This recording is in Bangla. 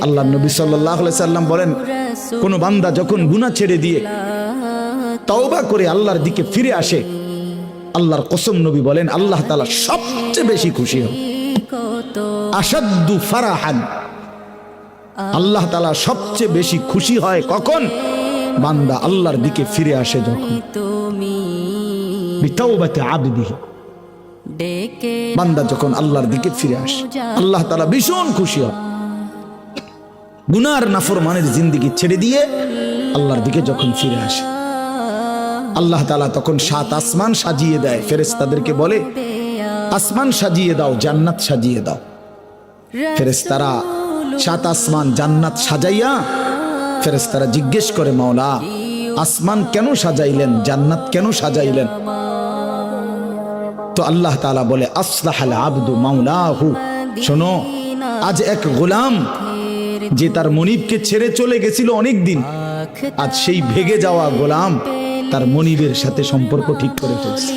আল্লাহ নবী সাল্লাল্লাহু আলাইহি সাল্লাম বলেন, কোন বান্দা যখন গুনাহ ছেড়ে দিয়ে তওবা করে আল্লাহর দিকে ফিরে আসে, আল্লাহর কসম নবী বলেন আল্লাহ তাআলা সবচেয়ে বেশি খুশি হন। আশাদ্দু ফারাহান, আল্লাহ তাআলা সবচেয়ে বেশি খুশি হয় কখন? বান্দা আল্লাহর দিকে ফিরে আসে যখন। বিতাওবাতি আবদিহি, বান্দা যখন আল্লাহর দিকে ফিরে আসে আল্লাহ তাআলা ভীষণ খুশি হয়। গুনার নাফরমানের জিন্দেগি ছেড়ে দিয়ে আল্লাহর দিকে যখন ফিরে আসে, আল্লাহ তাআলা তখন 7 আসমান সাজিয়ে দেয়। ফেরেশতাদেরকে বলে, আসমান সাজিয়ে দাও, জান্নাত সাজিয়ে দাও। ফেরেশতারা 7 আসমান জান্নাত সাজাইয়া ফেরেশতারা জিজ্ঞেস করে, মাওলা আসমান কেন সাজাইলেন, জান্নাত কেন সাজাইলেন? তো আল্লাহ তাআলা বলে, আসলাহাল আবদু মাওলাহু, শোনো, আজ এক গোলাম যে তার মনিবকে ছেড়ে চলে গেছিল অনেক দিন, আজ সেই ভেগে যাওয়া গোলাম তার মনিবের সাথে সম্পর্ক ঠিক করে ফেলছে।